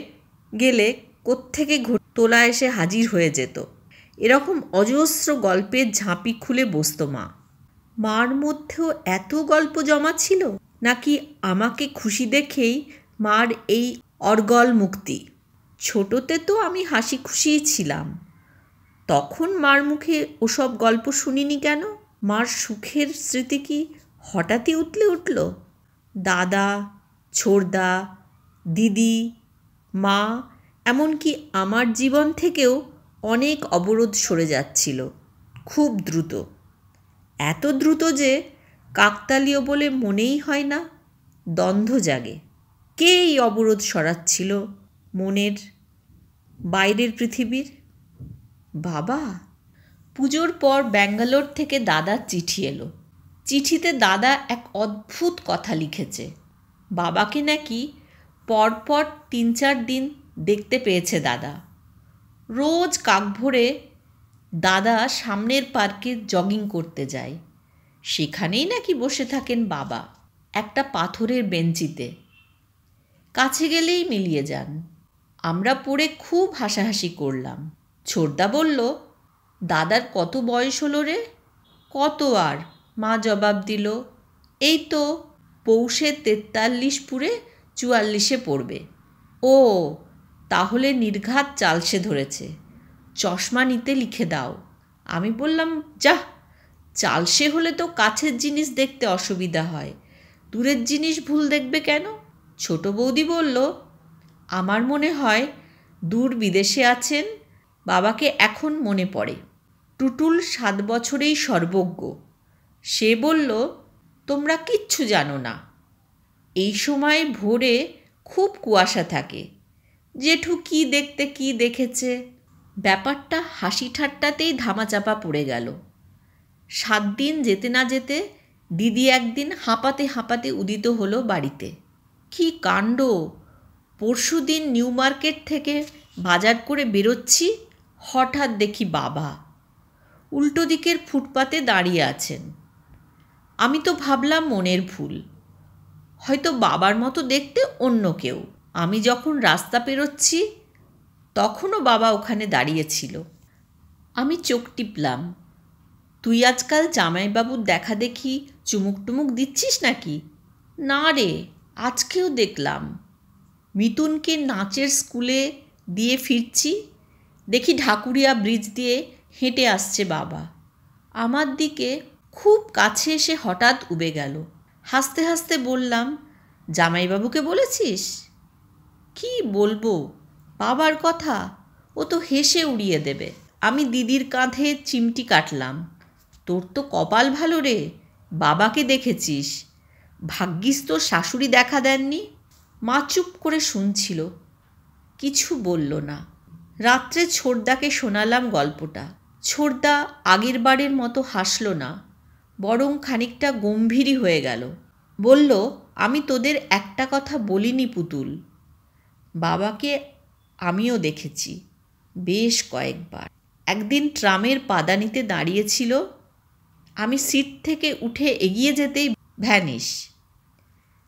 গেলে কোত্থেকে তোলা এসে হাজির হয়ে যেত। এরকম অজস্র গল্পের ঝাঁপি খুলে বসত মা। মার মধ্যেও এত গল্প জমা ছিল, নাকি আমাকে খুশি দেখেই মার এই অর্গল মুক্তি? ছোটতে তো আমি হাসি খুশিই ছিলাম, তখন মার মুখে ওসব গল্প শুনিনি কেন? মার সুখের স্মৃতি কি হঠাৎই উতলে উঠল? দাদা, ছোড়দা, দিদি, মা, এমনকি আমার জীবন থেকেও অনেক অবরোধ সরে যাচ্ছিল খুব দ্রুত। এত দ্রুত যে কাকতালীয় বলে মনেই হয় না। দ্বন্দ্ব জাগে। কে এই অবরোধ সরাচ্ছিল মনের বাইরের পৃথিবীর? বাবা। পুজোর পর ব্যাঙ্গালোর থেকে দাদার চিঠি এলো। চিঠিতে দাদা এক অদ্ভুত কথা লিখেছে। বাবাকে নাকি পরপর 3-4 দিন দেখতে পেয়েছে দাদা। রোজ কাকভোরে দাদা সামনের পার্কে জগিং করতে যায়। সেখানেই নাকি বসে থাকেন বাবা একটা পাথরের বেঞ্চিতে। কাছে গেলেই মিলিয়ে যান। আমরা পড়ে খুব হাসাহাসি করলাম। ছোটদা বলল, দাদার কত বয়স হলো রে? কত আর? মা জবাব দিল, এই তো পৌষে 43 পুরে 44-এ পড়বে। ও, তাহলে নির্ঘাত চালসে ধরেছে। চশমা নিতে লিখে দাও। আমি বললাম, যাহ, চালসে হলে তো কাছের জিনিস দেখতে অসুবিধা হয়, দূরের জিনিস ভুল দেখবে কেন? ছোট বৌদি বলল, আমার মনে হয় দূর বিদেশে আছেন, বাবাকে এখন মনে পড়ে। টুটুল 7 বছরেই সর্বজ্ঞ। সে বলল, তোমরা কিচ্ছু জানো না। এই সময় ভোরে খুব কুয়াশা থাকে। জেঠু কি দেখতে কি দেখেছে। ব্যাপারটা হাসি ঠাট্টাতেই ধামাচাপা পড়ে গেল। 7 দিন যেতে না যেতে দিদি একদিন হাঁপাতে হাঁপাতে উদিত হলো বাড়িতে। কি কাণ্ড! পরশুদিন নিউ মার্কেট থেকে বাজার করে বেরোচ্ছি, হঠাৎ দেখি বাবা উল্টো দিকের ফুটপাতে দাঁড়িয়ে আছেন। আমি তো ভাবলাম মনের ভুল, হয়তো বাবার মতো দেখতে অন্য কেউ। আমি যখন রাস্তা পেরোচ্ছি তখনও বাবা ওখানে দাঁড়িয়েছিল। আমি চোখ টিপলাম। তুই আজকাল জামাইবাবুর দেখা দেখি চুমুক টুমুক দিচ্ছিস নাকি? না রে, আজকেও দেখলাম। মিতুনকে নাচের স্কুলে দিয়ে ফিরছি, দেখি ঢাকুরিয়া ব্রিজ দিয়ে হেঁটে আসছে বাবা। আমার দিকে খুব কাছে এসে হঠাৎ উবে গেল। হাসতে হাসতে বললাম, জামাইবাবুকে বলেছিস? কি বলবো, বাবার কথা ও তো হেসে উড়িয়ে দেবে। আমি দিদির কাঁধে চিমটি কাটলাম। তোর তো কপাল ভালো রে, বাবাকে দেখেছিস। ভাগ্যিস তোর শাশুড়ি দেখা দেননি। মা চুপ করে শুনছিল, কিছু বলল না। রাত্রে ছোটদাকে শোনালাম গল্পটা। ছোটদা আগের বারের মতো হাসল না, বরং খানিকটা গম্ভীরই হয়ে গেল। বলল, আমি তোদের একটা কথা বলিনি পুতুল, বাবাকে আমিও দেখেছি বেশ কয়েকবার। একদিন ট্রামের পাদানিতে দাঁড়িয়েছিল, আমি সিট থেকে উঠে এগিয়ে যেতেই ভ্যানিশ।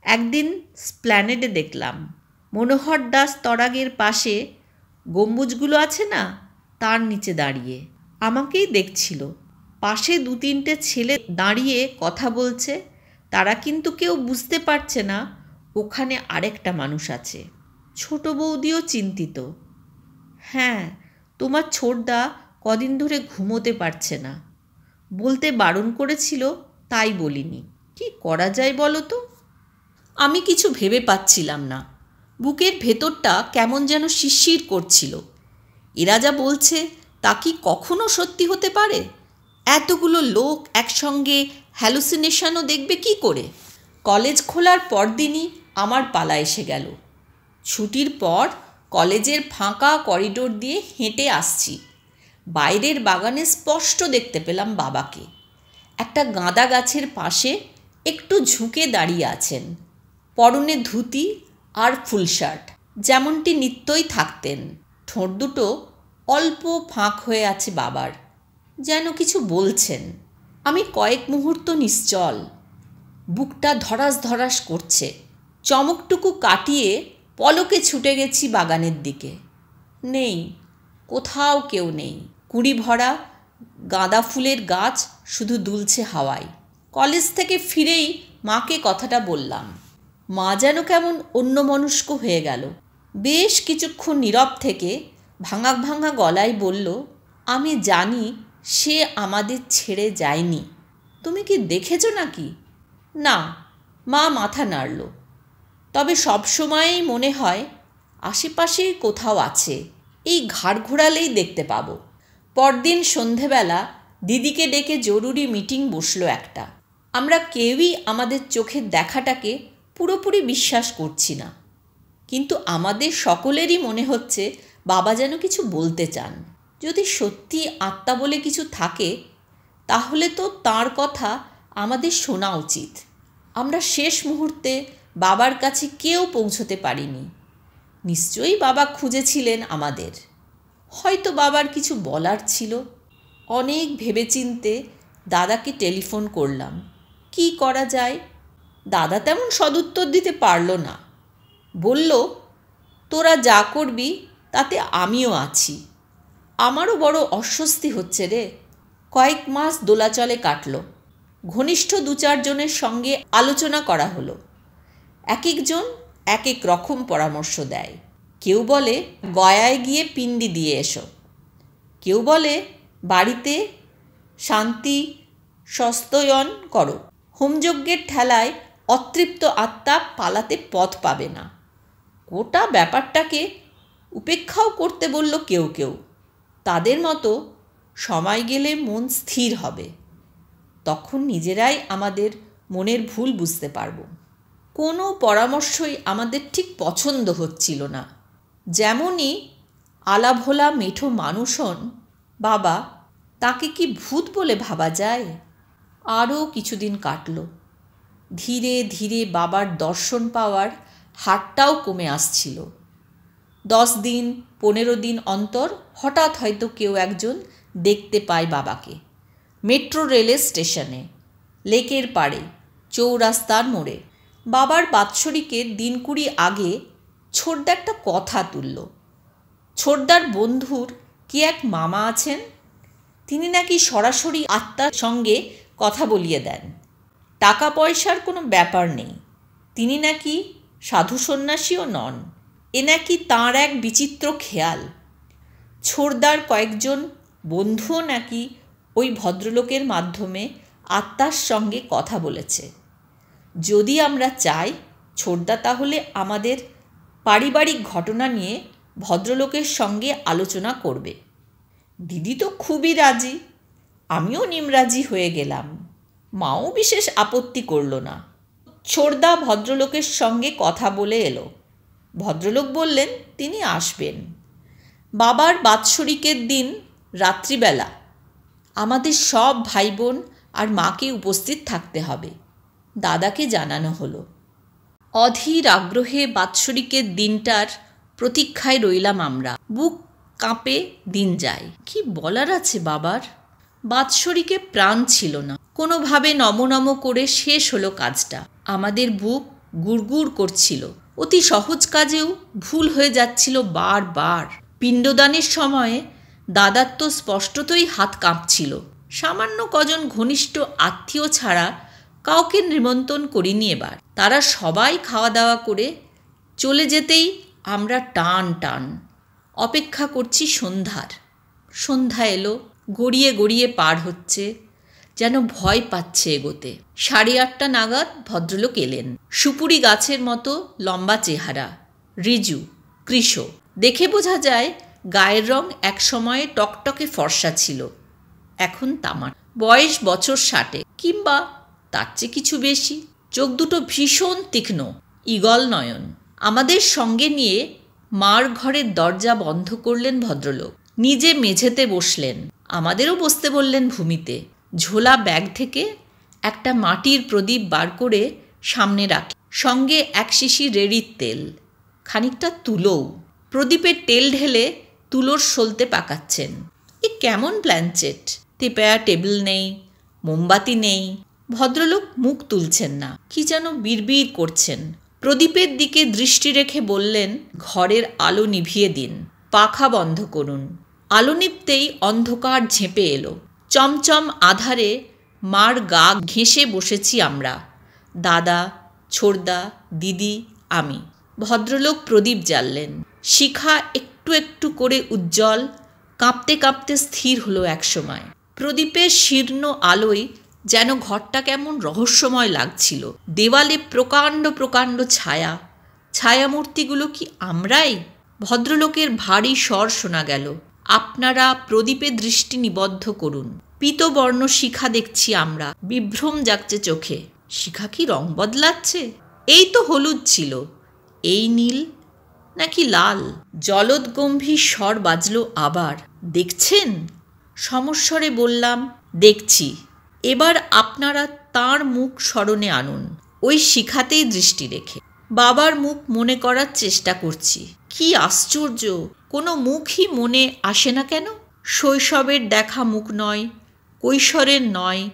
একদিন স্প্ল্যানেডে দেখলাম, মনোহর দাস তরাগের পাশে গম্বুজগুলো আছে না, তার নিচে দাঁড়িয়ে আমাকেই দেখছিল। পাশে 2-3টে ছেলে দাঁড়িয়ে কথা বলছে, তারা কিন্তু কেউ বুঝতে পারছে না ওখানে আরেকটা মানুষ আছে। ছোট বৌদিও চিন্তিত। হ্যাঁ, তোমার ছোটদা কদিন ধরে ঘুমোতে পারছে না, বলতে বারণ করেছিল, তাই বলিনি। কি করা যায় বলো তো? আমি কিছু ভেবে পাচ্ছিলাম না। বুকের ভেতরটা কেমন যেন শিরশির করছিল। এরা যা বলছে তা কি কখনো সত্যি হতে পারে? এতগুলো লোক একসঙ্গে হ্যালুসিনেশনও দেখবে কি করে? কলেজ খোলার পরদিনই আমার পালা এসে গেল। ছুটির পর কলেজের ফাঁকা করিডোর দিয়ে হেঁটে আসছি। বাইরের বাগানে স্পষ্ট দেখতে পেলাম বাবাকে। একটা গাঁদা গাছের পাশে একটু ঝুঁকে দাঁড়িয়ে আছেন, পরনে ধুতি আর ফুল শার্ট, যেমনটি নিত্যই থাকতেন। ঠোঁট দুটো অল্প ফাঁক হয়ে আছে বাবার, যেন কিছু বলছেন। আমি কয়েক মুহূর্ত নিশ্চল, বুকটা ধরাস ধরাস করছে। চমকটুকু কাটিয়ে পলকে ছুটে গেছি বাগানের দিকে। নেই, কোথাও কেউ নেই। কুঁড়ি ভরা গাঁদা ফুলের গাছ শুধু দুলছে হাওয়ায়। কলেজ থেকে ফিরেই মাকে কথাটা বললাম। মা যেন কেমন অন্যমনস্ক হয়ে গেল। বেশ কিছুক্ষণ নীরব থেকে ভাঙা ভাঙা গলায় বলল, আমি জানি সে আমাদের ছেড়ে যায়নি। তুমি কি দেখেছো নাকি? না, মা মাথা নাড়ল। তবে সবসময়ই মনে হয় আশেপাশেই কোথাও আছে, এই ঘাড় ঘোরালেই দেখতে পাবো। পরদিন সন্ধেবেলা দিদিকে ডেকে জরুরি মিটিং বসলো একটা। আমরা কেউই আমাদের চোখের দেখাটাকে পুরোপুরি বিশ্বাস করছি না। কিন্তু আমাদের সকলেরই মনে হচ্ছে বাবা যেন কিছু বলতে চান। যদি সত্যি আত্মা বলে কিছু থাকে তাহলে তো তার কথা আমাদের শোনা উচিত। আমরা শেষ মুহূর্তে বাবার কাছে কেউ পৌঁছতে পারিনি। নিশ্চয়ই বাবা খুঁজেছিলেন আমাদের। হয়তো বাবার কিছু বলার ছিল। অনেক ভেবেচিন্তে দাদাকে টেলিফোন করলাম। কি করা যায়? দাদা তেমন সদুত্তর দিতে পারল না। বলল, তোরা যা করবি তাতে আমিও আছি। আমারও বড় অস্বস্তি হচ্ছে রে। কয়েক মাস দোলাচলে কাটল। ঘনিষ্ঠ 2-4 জনের সঙ্গে আলোচনা করা হলো। এক একজন এক এক রকম পরামর্শ দেয়। কেউ বলে গয়ায় গিয়ে পিণ্ডি দিয়ে এসো, কেউ বলে বাড়িতে শান্তি সস্তয়ন করো। হোমযজ্ঞের ঠেলায় অতৃপ্ত আত্মা পালাতে পথ পাবে না। গোটা ব্যাপারটাকে উপেক্ষাও করতে বলল কেউ কেউ। তাদের মতো সময় গেলে মন স্থির হবে। তখন নিজেরাই আমাদের মনের ভুল বুঝতে পারব। কোনো পরামর্শই আমাদের ঠিক পছন্দ হচ্ছিল না। যেমনই আলাভোলা মেঠো মানুষ হন বাবা, তাকে কি ভূত বলে ভাবা যায়? আরও কিছুদিন কাটল। ধীরে ধীরে বাবার দর্শন পাওয়ার হারটাও কমে আসছিল। 10 দিন 15 দিন অন্তর হঠাৎ হয়তো কেউ একজন দেখতে পায় বাবাকে। মেট্রো রেলের স্টেশনে, লেকের পাড়ে, চৌরাস্তার মোড়ে। বাবার বাৎসরিকের দিন 20 আগে ছোটদা একটা কথা তুলল। ছোটদার বন্ধুর কি এক মামা আছেন, তিনি নাকি সরাসরি আত্মার সঙ্গে কথা বলিয়ে দেন। টাকা পয়সার কোনো ব্যাপার নেই। তিনি নাকি সাধু সন্ন্যাসীও নন। এ নাকি তাঁর এক বিচিত্র খেয়াল। ছোটদার কয়েকজন বন্ধুও নাকি ওই ভদ্রলোকের মাধ্যমে আত্মার সঙ্গে কথা বলেছে। যদি আমরা চাই, ছোটদা তাহলে আমাদের পারিবারিক ঘটনা নিয়ে ভদ্রলোকের সঙ্গে আলোচনা করবে। দিদি তো খুবই রাজি। আমিও নিমরাজি হয়ে গেলাম। মাও বিশেষ আপত্তি করল না। ছোটদা ভদ্রলোকের সঙ্গে কথা বলে এলো। ভদ্রলোক বললেন তিনি আসবেন। বাবার বাৎসরিকের দিন রাত্রিবেলা আমাদের সব ভাই বোন আর মাকে উপস্থিত থাকতে হবে। দাদাকে জানানো হলো। অধীর আগ্রহে বাৎসরিকের দিনটার প্রতীক্ষায় রইলাম আমরা। বুক কাঁপে দিন যায়। কি বলার আছে বাবার? বাৎসরিকে প্রাণ ছিল না। কোনোভাবে নমনম করে শেষ হলো কাজটা। আমাদের বুক গুড়গুড় করছিল। অতি সহজ কাজেও ভুল হয়ে যাচ্ছিল বারবার। পিণ্ডদানের সময়ে দাদার তো স্পষ্টতই হাত কাঁপছিল। সামান্য কজন ঘনিষ্ঠ আত্মীয় ছাড়া কাউকে নিমন্ত্রণ করিনি এবার। তারা সবাই খাওয়া দাওয়া করে চলে যেতেই আমরা টান টান অপেক্ষা করছি সন্ধ্যার। সন্ধ্যা এলো, গড়িয়ে গড়িয়ে পার হচ্ছে, যেন ভয় পাচ্ছে এগোতে। 8:30 নাগাদ ভদ্রলোক এলেন। সুপুরি গাছের মতো লম্বা চেহারা, রিজু, কৃশ। দেখে বোঝা যায় গায়ের রং এক সময়ে টকটকে ফর্সা ছিল, এখন তামার। বয়স বছর 60 কিংবা তার চেয়ে কিছু বেশি। চোখ দুটো ভীষণ তীক্ষ্ণ, ঈগল নয়ন। আমাদের সঙ্গে নিয়ে মার ঘরের দরজা বন্ধ করলেন ভদ্রলোক। নিজে মেঝেতে বসলেন। আমাদেরও বসতে বললেন ভূমিতে। ঝোলা ব্যাগ থেকে একটা মাটির প্রদীপ বার করে সামনে রাখি। সঙ্গে 1 শিশি রেড়ির তেল, খানিকটা তুলোও। প্রদীপের তেল ঢেলে তুলোর সলতে পাকাচ্ছেন। এ কেমন প্ল্যানচেট! তেপায়া টেবিল নেই, মোমবাতি নেই। ভদ্রলোক মুখ তুলছেন না, কি যেন বিড়বিড় করছেন। প্রদীপের দিকে দৃষ্টি রেখে বললেন, ঘরের আলো নিভিয়ে দিন, পাখা বন্ধ করুন। আলো নিভতেই অন্ধকার ঝেঁপে এলো। চমচম আধারে মার গা ঘেঁষে বসেছি আমরা, দাদা, ছোটদা, দিদি, আমি। ভদ্রলোক প্রদীপ জ্বাললেন। শিখা একটু একটু করে উজ্জ্বল, কাঁপতে কাঁপতে স্থির হলো একসময়। প্রদীপের শীর্ণ আলোয় যেন ঘরটা কেমন রহস্যময় লাগছিল। দেওয়ালে প্রকাণ্ড প্রকাণ্ড ছায়া। ছায়ামূর্তিগুলো কি আমরাই? ভদ্রলোকের ভারী স্বর শোনা গেল, আপনারা প্রদীপে দৃষ্টি নিবদ্ধ করুন। পীতবর্ণ শিখা দেখছি আমরা। বিভ্রম জাগছে চোখে। শিখা কি রং বদলাচ্ছে? এই তো হলুদ ছিল, এই নীল, নাকি লাল? জলদগম্ভীর স্বর বাজল আবার। দেখছেন? সমস্বরে বললাম, দেখছি। এবার আপনারা তাঁর মুখ স্মরণে আনুন, ওই শিখাতেই দৃষ্টি রেখে। বাবার মুখ মনে করার চেষ্টা করছি। কি আশ্চর্য, কোনো মুখই মনে আসে না কেন? শৈশবের দেখা মুখ নয়, কৈশোরের নয়,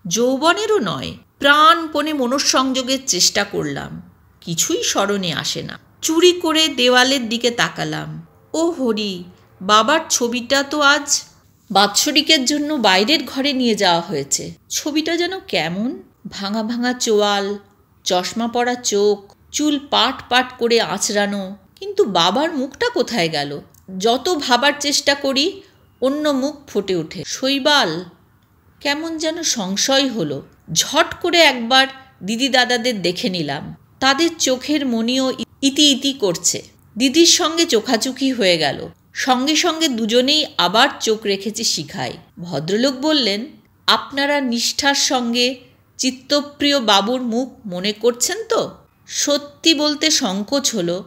যৌবনেরও নয়। প্রাণপণে মনঃসংযোগের চেষ্টা করলাম, কিছুই স্মরণে আসে না। চুরি করে দেওয়ালের দিকে তাকালাম। ও হরি, বাবার ছবিটা তো আজ বাৎসরিকের জন্য বাইরের ঘরে নিয়ে যাওয়া হয়েছে। ছবিটা যেন কেমন, ভাঙা ভাঙা চোয়াল, চশমা পরা চোখ, চুল পাট পাট করে আঁচড়ানো। কিন্তু বাবার মুখটা কোথায় গেল? যত ভাবার চেষ্টা করি অন্য মুখ ফুটে ওঠে। শৈবাল। কেমন যেন সংশয় হলো। ঝট করে একবার দিদি দাদাদের দেখে নিলাম। তাদের চোখের মণিও ইতি ইতি করছে। দিদির সঙ্গে চোখাচোখি হয়ে গেল। সঙ্গে সঙ্গে দুজনেই আবার চোখ রেখেছে শিখায়। ভদ্রলোক বললেন, আপনারা নিষ্ঠার সঙ্গে চিত্তপ্রিয় বাবুর মুখ মনে করছেন তো? সত্যি বলতে সংকোচ হলো।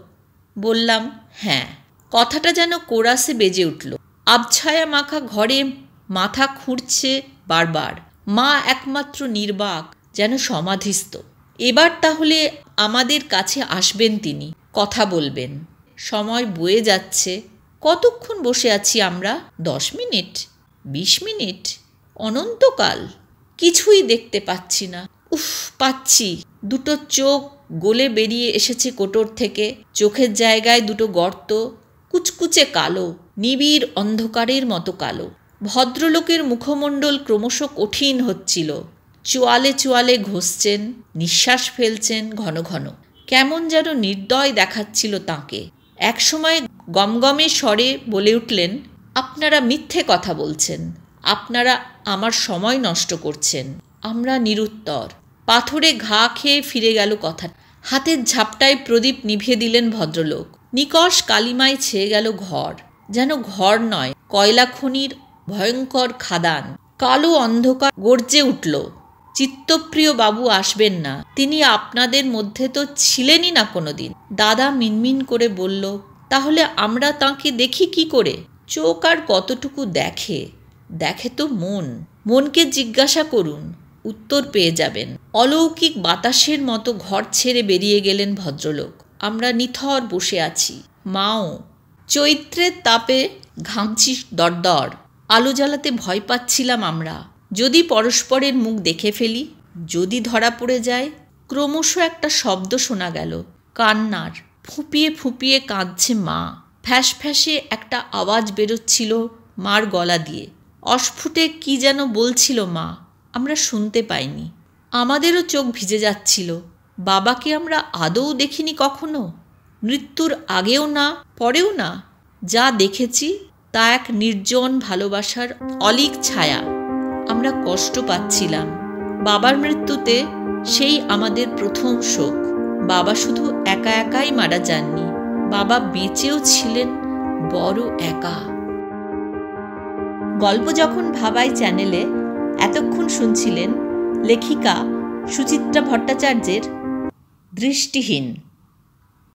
বললাম, হ্যাঁ। কথাটা যেন কোরাসে বেজে উঠল। আবছায়া মাখা ঘরে মাথা খুঁড়ছে বারবার। মা একমাত্র নির্বাক, যেন সমাধিস্থ। এবার তাহলে আমাদের কাছে আসবেন তিনি, কথা বলবেন। সময় বয়ে যাচ্ছে। কতক্ষণ বসে আছি আমরা? 10 মিনিট, 20 মিনিট, অনন্তকাল। কিছুই দেখতে পাচ্ছি না। উফ, পাচ্ছি। দুটো চোখ গলে বেরিয়ে এসেছে কোটর থেকে। চোখের জায়গায় দুটো গর্ত, কুচকুচে কালো, নিবিড় অন্ধকারের মতো কালো। ভদ্রলোকের মুখমণ্ডল ক্রমশ কঠিন হচ্ছিল। চোয়ালে চোয়ালে ঘষছেন, নিঃশ্বাস ফেলছেন ঘন ঘন। কেমন যেন নির্দয় দেখাচ্ছিল তাঁকে। একসময় গমগমে স্বরে বলে উঠলেন, আপনারা মিথ্যে কথা বলছেন, আপনারা আমার সময় নষ্ট করছেন। আমরা নিরুত্তর। পাথরে ঘা খেয়ে ফিরে গেল কথা। হাতের ঝাপটায় প্রদীপ নিভিয়ে দিলেন ভদ্রলোক। নিকষ কালিমায় ছেয়ে গেল ঘর। যেন ঘর নয়, কয়লা খনির ভয়ঙ্কর খাদান। কালো অন্ধকার গর্জে উঠল। চিত্তপ্রিয় বাবু আসবেন না, তিনি আপনাদের মধ্যে তো ছিলেনই না কোনোদিন। দাদা মিনমিন করে বলল, তাহলে আমরা তাঁকে দেখি কি করে? চোখ আর কতটুকু দেখে? দেখে তো মন। মনকে জিজ্ঞাসা করুন, উত্তর পেয়ে যাবেন। অলৌকিক বাতাসের মতো ঘর ছেড়ে বেরিয়ে গেলেন ভদ্রলোক। আমরা নিথর বসে আছি, মাও। চৈত্রের তাপে ঘামছি দরদর। আলো জ্বালাতে ভয় পাচ্ছিলাম আমরা। যদি পরস্পরের মুখ দেখে ফেলি, যদি ধরা পড়ে যায়। ক্রমশ একটা শব্দ শোনা গেল, কান্নার। ফুঁপিয়ে ফুঁপিয়ে কাঁদছে মা। ফ্যাঁস ফ্যাঁসে একটা আওয়াজ বেরোচ্ছিল মার গলা দিয়ে। অস্ফুটে কি যেন বলছিল মা, আমরা শুনতে পাইনি। আমাদেরও চোখ ভিজে যাচ্ছিল। বাবাকে আমরা আদৌ দেখিনি কখনো, মৃত্যুর আগেও না, পরেও না। যা দেখেছি তা এক নির্জন ভালোবাসার অলীক ছায়া। আমরা কষ্ট পাচ্ছিলাম। বাবার মৃত্যুতে সেই আমাদের প্রথম শোক। বাবা শুধু একা একাই মারা যাননি, বাবা বেঁচেও ছিলেন বড় একা। গল্প যখন ভাবাই চ্যানেলে এতক্ষণ শুনছিলেন লেখিকা সুচিত্রা ভট্টাচার্যের দৃষ্টিহীন।